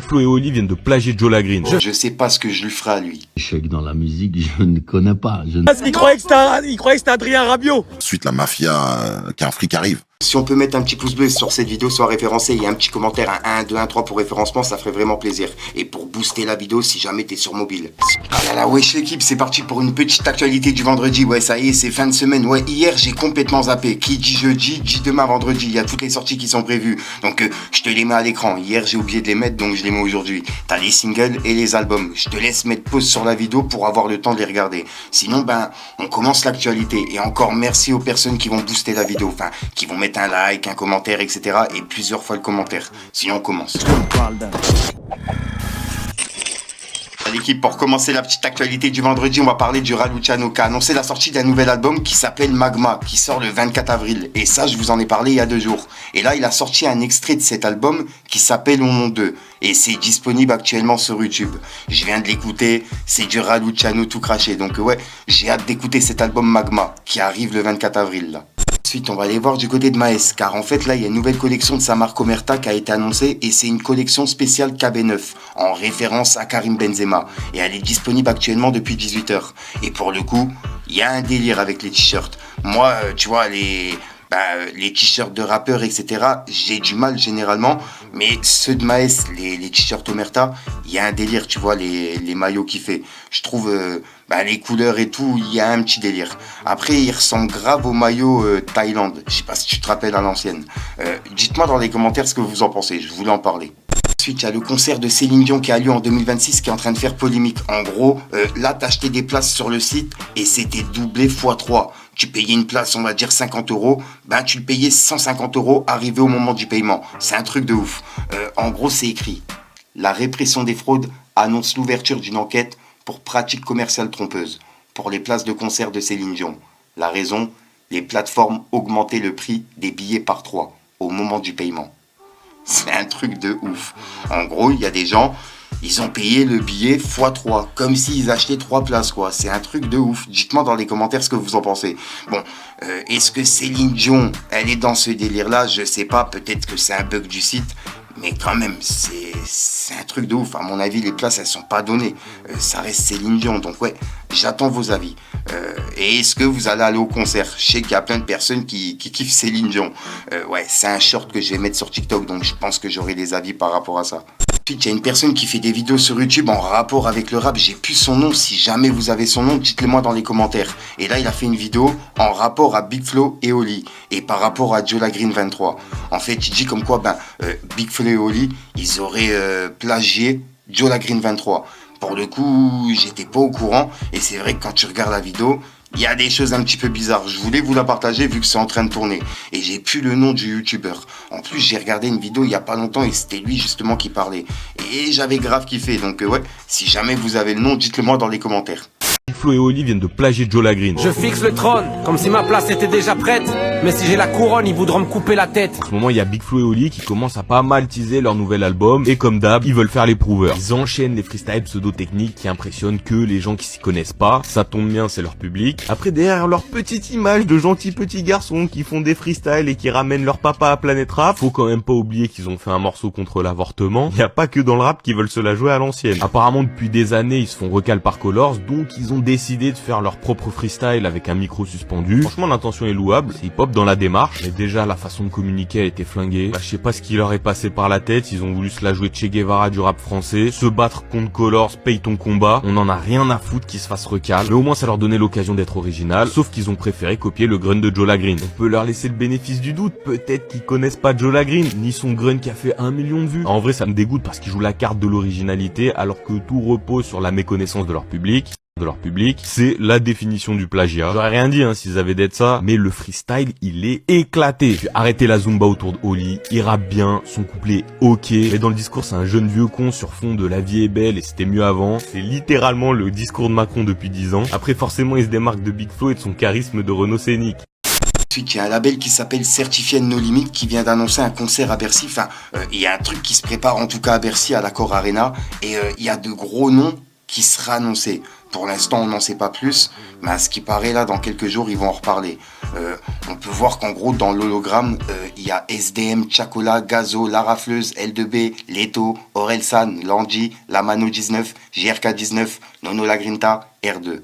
Flo et Oli viennent de plagier Joe Lagreen. Je sais pas ce que je lui ferai à lui. Échec dans la musique, je ne connais pas. Il croyait que c'était Adrien Rabiot. Ensuite, la mafia, qu'un flic arrive. Si on peut mettre un petit pouce bleu sur cette vidéo soit référencée et un petit commentaire, un 1, 2, 1, 3 pour référencement, ça ferait vraiment plaisir. Et pour booster la vidéo si jamais t'es sur mobile. Ah là là, wesh l'équipe, c'est parti pour une petite actualité du vendredi. Ouais, ça y est, c'est fin de semaine. Ouais, hier, j'ai complètement zappé. Qui dit jeudi, dit demain vendredi. Il y a toutes les sorties qui sont prévues. Donc, je te les mets à l'écran. Hier, j'ai oublié de les mettre, donc je les mets aujourd'hui. T'as les singles et les albums. Je te laisse mettre pause sur la vidéo pour avoir le temps de les regarder. Sinon, on commence l'actualité. Et encore merci aux personnes qui vont booster la vidéo. Enfin, qui vont mettre un like, un commentaire, etc. Et plusieurs fois le commentaire. Sinon, on commence. L'équipe, pour commencer la petite actualité du vendredi, on va parler du Raluciano qui a annoncé la sortie d'un nouvel album qui s'appelle Magma, qui sort le 24 avril. Et ça, je vous en ai parlé il y a 2 jours. Et là, il a sorti un extrait de cet album qui s'appelle Au nom d'eux. Et c'est disponible actuellement sur YouTube. Je viens de l'écouter, c'est du Raluciano tout craché. Donc ouais, j'ai hâte d'écouter cet album Magma qui arrive le 24 avril là. Ensuite, on va aller voir du côté de Maes, car en fait là il y a une nouvelle collection de sa marque Omerta qui a été annoncée et c'est une collection spéciale KB9 en référence à Karim Benzema et elle est disponible actuellement depuis 18h. Et pour le coup, il y a un délire avec les t-shirts. Moi, tu vois, les t-shirts de rappeurs, etc., j'ai du mal généralement, mais ceux de Maes, les t-shirts Omerta, il y a un délire, tu vois, les maillots qu'il fait. Je trouve les couleurs et tout, il y a un petit délire. Après, il ressemble grave au maillot Thaïlande. Je sais pas si tu te rappelles à l'ancienne. Dites-moi dans les commentaires ce que vous en pensez, je voulais en parler. Ensuite, il y a le concert de Céline Dion qui a lieu en 2026 qui est en train de faire polémique. En gros, là, t'achetais des places sur le site et c'était doublé x3. Tu payais une place, on va dire 50 €, tu le payais 150 € arrivé au moment du paiement. C'est un truc de ouf. En gros, c'est écrit. La répression des fraudes annonce l'ouverture d'une enquête pour pratiques commerciales trompeuses pour les places de concert de Céline Dion. La raison, les plateformes augmentaient le prix des billets par 3 au moment du paiement. C'est un truc de ouf. En gros, il y a des gens, ils ont payé le billet x3, comme s'ils achetaient 3 places, quoi. C'est un truc de ouf. Dites-moi dans les commentaires ce que vous en pensez. Bon, est-ce que Céline Dion, elle est dans ce délire-là? Je sais pas, peut-être que c'est un bug du site. Mais quand même, c'est un truc de ouf. À mon avis, les places, elles sont pas données. Ça reste Céline Dion. Donc ouais, j'attends vos avis. Et est-ce que vous allez aller au concert? Je sais qu'il y a plein de personnes qui kiffent Céline Dion. Ouais, c'est un short que je vais mettre sur TikTok. Donc je pense que j'aurai des avis par rapport à ça. Ensuite, il y a une personne qui fait des vidéos sur YouTube en rapport avec le rap. J'ai plus son nom. Si jamais vous avez son nom, dites-le moi dans les commentaires. Et là, il a fait une vidéo en rapport à Big Flo et Oli. Et par rapport à Joe Lagreen 23. En fait, il dit comme quoi, Big Flo et Oli, ils auraient plagié Joe Lagreen 23. Pour le coup, j'étais pas au courant. Et c'est vrai que quand tu regardes la vidéo, il y a des choses un petit peu bizarres. Je voulais vous la partager vu que c'est en train de tourner. Et j'ai plus le nom du youtubeur. En plus, j'ai regardé une vidéo il y a pas longtemps et c'était lui justement qui parlait. Et j'avais grave kiffé. Donc ouais, si jamais vous avez le nom, dites-le moi dans les commentaires. Flo et Oli viennent de plagier Joe Lagreen. Je fixe le trône, comme si ma place était déjà prête. Mais si j'ai la couronne, ils voudront me couper la tête. En ce moment, il y a Big Flo et Oli qui commencent à pas mal teaser leur nouvel album. Et comme d'hab, ils veulent faire les prouveurs. Ils enchaînent les freestyles pseudo-techniques qui impressionnent que les gens qui s'y connaissent pas. Ça tombe bien, c'est leur public. Après, derrière leur petite image de gentils petits garçons qui font des freestyles et qui ramènent leur papa à Planète Rap, faut quand même pas oublier qu'ils ont fait un morceau contre l'avortement. Il y a pas que dans le rap qu'ils veulent se la jouer à l'ancienne. Apparemment, depuis des années, ils se font recal par Colors, donc ils ont décidé de faire leur propre freestyle avec un micro suspendu. Franchement, l'intention est louable, c'est hip-hop dans la démarche, mais déjà la façon de communiquer a été flinguée. Je sais pas ce qui leur est passé par la tête, ils ont voulu se la jouer Che Guevara du rap français, se battre contre Colors, paye ton combat, on en a rien à foutre qu'ils se fassent recal, mais au moins ça leur donnait l'occasion d'être original, sauf qu'ils ont préféré copier le grunt de Joe Lagreen. On peut leur laisser le bénéfice du doute, peut-être qu'ils connaissent pas Joe Lagreen, ni son grunt qui a fait 1 million de vues. En vrai, ça me dégoûte parce qu'ils jouent la carte de l'originalité, alors que tout repose sur la méconnaissance de leur public, c'est la définition du plagiat. J'aurais rien dit s'ils avaient d'être ça, mais le freestyle, il est éclaté. Puis arrêtez la zumba autour de Oli, il rappe bien, son couplet est ok, mais dans le discours c'est un jeune vieux con sur fond de la vie est belle et c'était mieux avant. C'est littéralement le discours de Macron depuis 10 ans. Après forcément il se démarque de Big Flo et de son charisme de Renaud Scénic. Ensuite, il y a un label qui s'appelle Certified No Limit qui vient d'annoncer un concert à Bercy. Enfin, il y a un truc qui se prépare en tout cas à Bercy, à l'Accor Arena. Et il y a de gros noms qui sera annoncé. Pour l'instant, on n'en sait pas plus, mais à ce qui paraît, là, dans quelques jours, ils vont en reparler. On peut voir qu'en gros, dans l'hologramme, il y a SDM, Chacola, Gazo, La Rafleuse, L2B, Leto, Orelsan, Landy, Lamano 19, JRK 19, Nono Lagrinta, R2.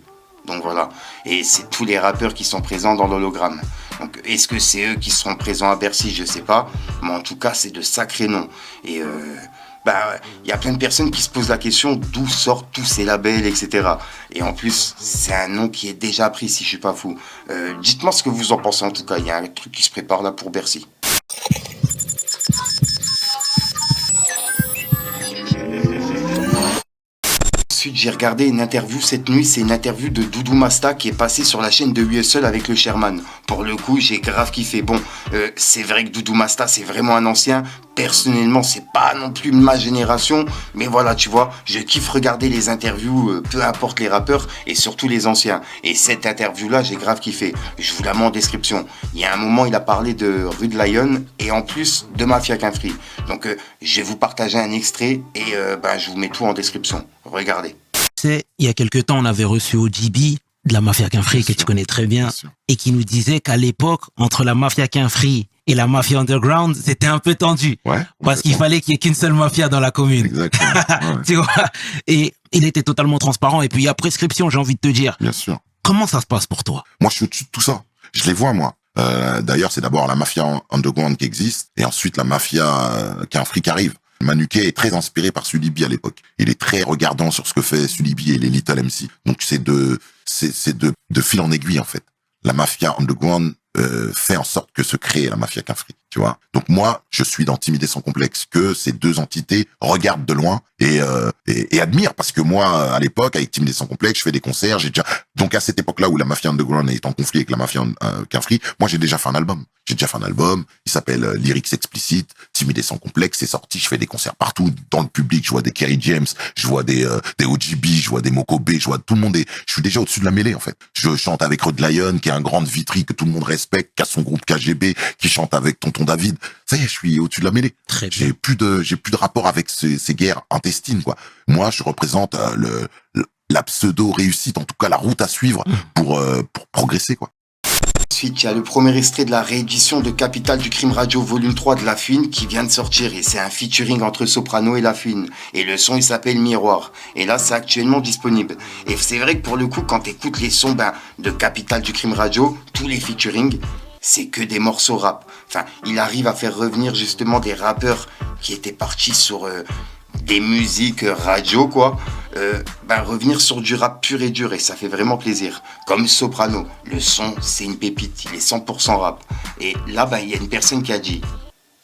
Donc voilà. Et c'est tous les rappeurs qui sont présents dans l'hologramme. Donc est-ce que c'est eux qui seront présents à Bercy? Je sais pas. Mais en tout cas, c'est de sacrés noms. Et il y a plein de personnes qui se posent la question d'où sortent tous ces labels, etc. Et en plus, c'est un nom qui est déjà pris, si je suis pas fou. Dites-moi ce que vous en pensez en tout cas. Il y a un truc qui se prépare là pour Bercy. Ensuite, j'ai regardé une interview cette nuit, c'est une interview de Doudou Masta qui est passée sur la chaîne de USL avec le Sherman. Pour le coup, j'ai grave kiffé. Bon, c'est vrai que Doudou Masta, c'est vraiment un ancien. Personnellement, c'est pas non plus ma génération, mais voilà, tu vois, je kiffe regarder les interviews, peu importe les rappeurs, et surtout les anciens. Et cette interview-là, j'ai grave kiffé. Je vous la mets en description. Il y a un moment, il a parlé de Rude Lion, et en plus, de Mafia Qu'un Free. Donc, je vais vous partager un extrait, et je vous mets tout en description. Regardez. Tu sais, il y a quelques temps, on avait reçu OGB de la Mafia Qu'un Free, que tu connais très bien, et qui nous disait qu'à l'époque, entre la Mafia Qu'un Free et la Mafia Underground, c'était un peu tendu. Ouais. Parce qu'il fallait qu'il y ait qu'une seule mafia dans la commune. Exactement. Ouais. Tu vois? Et il était totalement transparent. Et puis, il y a prescription, j'ai envie de te dire. Bien sûr. Comment ça se passe pour toi? Moi, je suis au-dessus de tout ça. Je les vois, moi. D'ailleurs, c'est d'abord la mafia underground qui existe, et ensuite la mafia Qu'un Free qui arrive. Manuquet est très inspiré par Sulibi à l'époque. Il est très regardant sur ce que fait Sulibi et les Little MC. Donc c'est de fil en aiguille en fait. La mafia underground fait en sorte que se crée la mafia Qu'un Free, tu vois. Donc moi, je suis dans Timidé sans complexe, que ces deux entités regardent de loin et admirent, parce que moi, à l'époque, avec Timidé sans complexe, je fais des concerts, donc à cette époque-là où la mafia underground est en conflit avec la mafia Qu'un Free, moi j'ai déjà fait un album. Il s'appelle Lyrics Explicite, Timidé sans complexe, c'est sorti, je fais des concerts partout dans le public, je vois des Kerry James, je vois des OGB, je vois des Mokobe, je vois tout le monde, je suis déjà au-dessus de la mêlée en fait. Je chante avec Rude Lion, qui est un grand de Vitry que tout le monde respecte, qui a son groupe KGB, qui chante avec Tonton David. Ça y est, je suis au-dessus de la mêlée. Très bien. J'ai plus de rapport avec ces guerres intestines, quoi. Moi, je représente la pseudo réussite, en tout cas la route à suivre pour progresser, quoi. Ensuite, il y a le premier extrait de la réédition de Capital du Crime Radio volume 3 de La Fouine qui vient de sortir, et c'est un featuring entre Soprano et La Fouine. Et le son, il s'appelle Miroir. Et là, c'est actuellement disponible. Et c'est vrai que pour le coup, quand tu écoutes les sons de Capital du Crime Radio, tous les featuring, c'est que des morceaux rap. Enfin, il arrive à faire revenir justement des rappeurs qui étaient partis sur des musiques radio, quoi. Revenir sur du rap pur et dur, et ça fait vraiment plaisir. Comme Soprano, le son, c'est une pépite, il est 100% rap. Et là, il y a une personne qui a dit,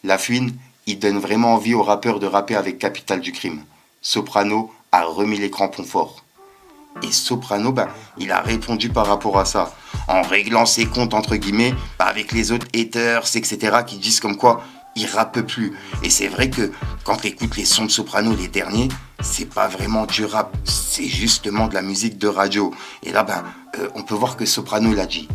La Fouine, il donne vraiment envie aux rappeurs de rapper avec Capital du Crime. Soprano a remis les crampons forts. Et Soprano, il a répondu par rapport à ça, en réglant ses comptes, entre guillemets, avec les autres haters, etc., qui disent comme quoi il rappe plus. Et c'est vrai que quand tu écoutes les sons de Soprano, les derniers, c'est pas vraiment du rap, c'est justement de la musique de radio. Et là, on peut voir que Soprano, il a dit,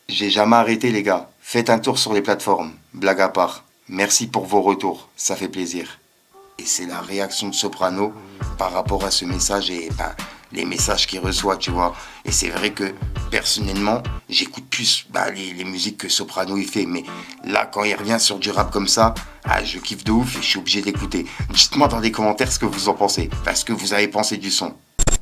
j'ai jamais arrêté les gars, faites un tour sur les plateformes, blague à part, merci pour vos retours, ça fait plaisir. Et c'est la réaction de Soprano par rapport à ce message et les messages qu'il reçoit, tu vois. Et c'est vrai que personnellement, j'écoute plus les musiques que Soprano il fait, mais là quand il revient sur du rap comme ça, je kiffe de ouf et je suis obligé d'écouter. Dites-moi dans les commentaires ce que vous en pensez, ce que vous avez pensé du son.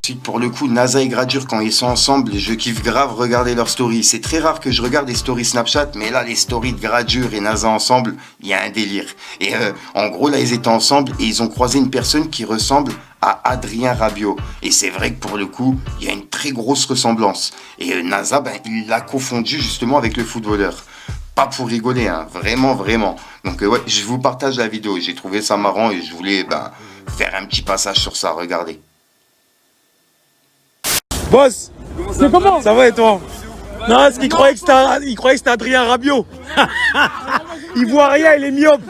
Ensuite, pour le coup, NASA et Gradure, quand ils sont ensemble, je kiffe grave regarder leurs stories. C'est très rare que je regarde les stories Snapchat, mais là, les stories de Gradure et NASA ensemble, il y a un délire. Et en gros, là, ils étaient ensemble et ils ont croisé une personne qui ressemble à Adrien Rabiot. Et c'est vrai que pour le coup, il y a une très grosse ressemblance. Et NASA, il l'a confondu justement avec le footballeur. Pas pour rigoler, hein, vraiment, vraiment. Donc ouais, je vous partage la vidéo. J'ai trouvé ça marrant et je voulais faire un petit passage sur ça. Regardez. Boss, c'est comment? Ça va et toi? Non, parce qu'il croyait que c'était Adrien Rabiot. Il voit rien, il est myope.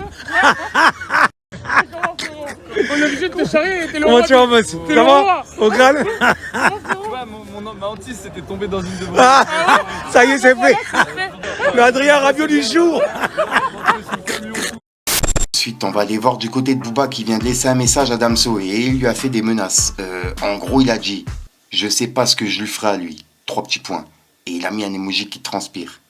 On est obligé de te charrier et t'es le Comment tu vas, boss? Ça va? Au crâne? Ma hantise s'était tombée dans une de vos. Ça y est, c'est fait. Le Adrien Rabiot du jour. Ensuite, Ensuite, on va aller voir du côté de Booba qui vient de laisser un message à Damso et il lui a fait des menaces. En gros, il a dit « Je sais pas ce que je lui ferai à lui. » 3 petits points. Et il a mis un emoji qui transpire.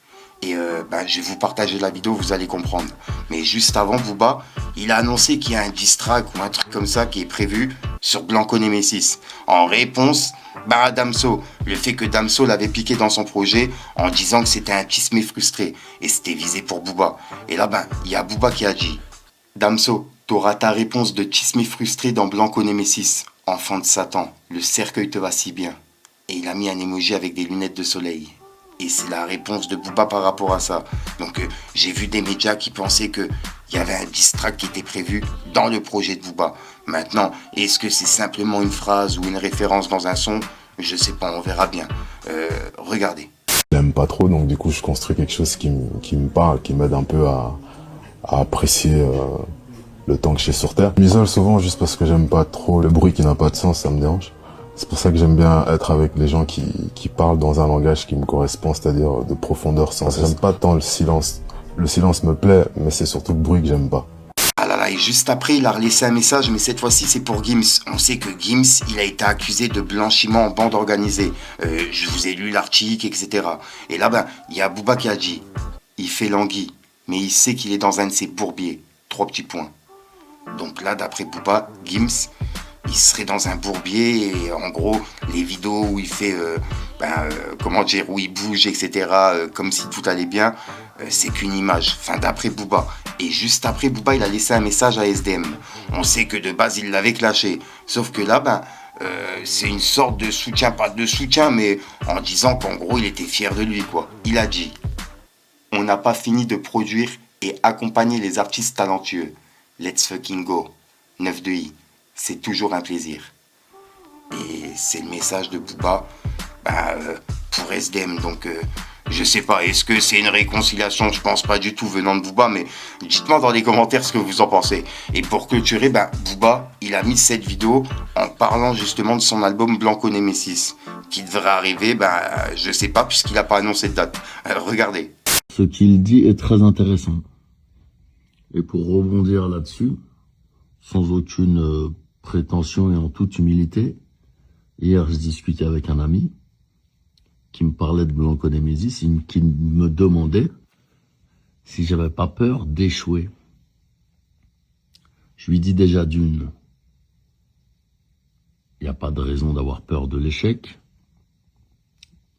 Et je vais vous partager la vidéo, vous allez comprendre. Mais juste avant, Booba, il a annoncé qu'il y a un diss track ou un truc comme ça qui est prévu sur Blanco Nemesis. En réponse, à Damso. Le fait que Damso l'avait piqué dans son projet en disant que c'était un tismé frustré. Et c'était visé pour Booba. Et là, il y a Booba qui a dit « Damso, t'auras ta réponse de tismé frustré dans Blanco Nemesis. Enfant de Satan, le cercueil te va si bien. » Et il a mis un emoji avec des lunettes de soleil. Et c'est la réponse de Booba par rapport à ça. Donc j'ai vu des médias qui pensaient qu'il y avait un diss track qui était prévu dans le projet de Booba. Maintenant, est-ce que c'est simplement une phrase ou une référence dans un son? Je sais pas, on verra bien. Regardez. J'aime pas trop, donc du coup je construis quelque chose qui me parle, qui m'aide un peu à apprécier le temps que je suis sur Terre. Je m'isole souvent juste parce que j'aime pas trop le bruit qui n'a pas de sens, ça me dérange. C'est pour ça que j'aime bien être avec les gens qui parlent dans un langage qui me correspond, c'est-à-dire de profondeur sans cesse. J'aime pas tant le silence. Le silence me plaît, mais c'est surtout le bruit que j'aime pas. Ah là là, et juste après, il a relaissé un message, mais cette fois-ci, c'est pour Gims. On sait que Gims, il a été accusé de blanchiment en bande organisée. Je vous ai lu l'article, etc. Et là, il y a Booba qui a dit « Il fait languit, mais il sait qu'il est dans un de ses bourbiers. » 3 petits points. Donc là, d'après Booba, Gims, il serait dans un bourbier et en gros les vidéos où il fait où il bouge, etc., comme si tout allait bien, c'est qu'une image, enfin d'après Booba. Et juste après Booba, il a laissé un message à SDM. On sait que de base il l'avait clashé, sauf que là c'est une sorte de soutien, pas de soutien, mais en disant qu'en gros il était fier de lui, quoi. Il a dit « On n'a pas fini de produire et accompagner les artistes talentueux. Let's fucking go. 9 de I. C'est toujours un plaisir. » Et c'est le message de Booba pour SDM. Donc, je sais pas, est-ce que c'est une réconciliation? Je pense pas du tout venant de Booba, mais dites-moi dans les commentaires ce que vous en pensez. Et pour clôturer, Booba, il a mis cette vidéo en parlant justement de son album Blanco Nemesis, qui devrait arriver, je sais pas, puisqu'il a pas annoncé de date. Regardez. Ce qu'il dit est très intéressant. Et pour rebondir là-dessus, sans aucune prétention et en toute humilité, hier je discutais avec un ami qui me parlait de Blanco Nemesis, qui me demandait si j'avais pas peur d'échouer. Je lui dis déjà d'une, il n'y a pas de raison d'avoir peur de l'échec.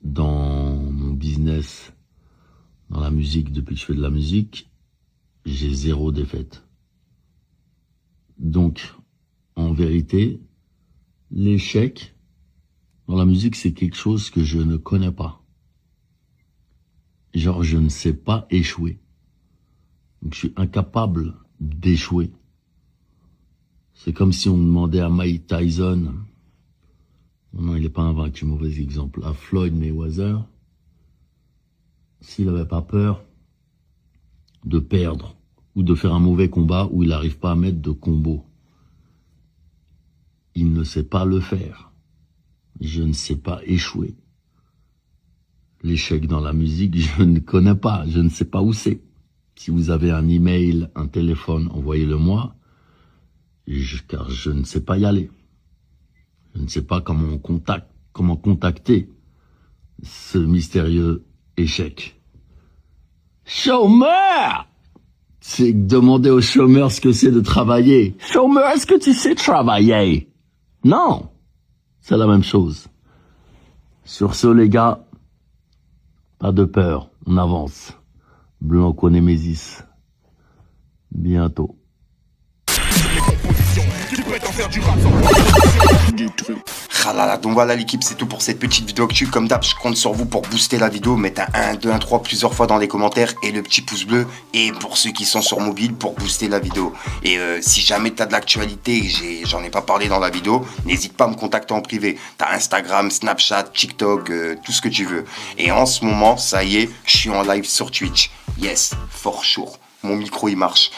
Dans mon business, dans la musique, depuis que je fais de la musique, j'ai 0 défaite. Donc, en vérité, l'échec dans la musique, c'est quelque chose que je ne connais pas. Genre, je ne sais pas échouer. Donc, je suis incapable d'échouer. C'est comme si on demandait à Mike Tyson, non, il n'est pas invaincu, mauvais exemple, à Floyd Mayweather, s'il n'avait pas peur de perdre ou de faire un mauvais combat où il n'arrive pas à mettre de combo. Il ne sait pas le faire. Je ne sais pas échouer. L'échec dans la musique, je ne connais pas, je ne sais pas où c'est. Si vous avez un email, un téléphone, envoyez-le moi, car je ne sais pas y aller. Je ne sais pas comment contacter ce mystérieux échec. Chômeur! C'est demander aux chômeurs ce que c'est de travailler. Chômeur, est-ce que tu sais travailler? Non, c'est la même chose. Sur ce, les gars, pas de peur, on avance. Blanco Nemesis, bientôt. Ah là là, donc voilà l'équipe, c'est tout pour cette petite vidéo actu. Comme d'hab, je compte sur vous pour booster la vidéo, mettre un 1, 2, 1, 3 plusieurs fois dans les commentaires et le petit pouce bleu. Et pour ceux qui sont sur mobile, pour booster la vidéo. Et si jamais t'as de l'actualité et j'en ai pas parlé dans la vidéo, n'hésite pas à me contacter en privé. T'as Instagram, Snapchat, TikTok, tout ce que tu veux. Et en ce moment, ça y est, je suis en live sur Twitch. Yes, for sure. Mon micro il marche.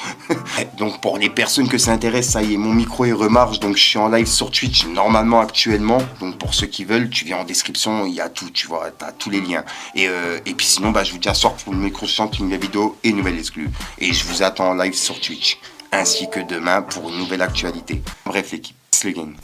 Donc pour les personnes que ça intéresse, ça y est, mon micro il remarche. Donc je suis en live sur Twitch normalement actuellement. Donc pour ceux qui veulent, tu viens en description, il y a tout, tu vois, t'as tous les liens. Et puis sinon, je vous dis à soir pour le micro chante, une nouvelle vidéo et une nouvelle exclue. Et je vous attends en live sur Twitch. ainsi que demain pour une nouvelle actualité. Bref l'équipe, c'est le game.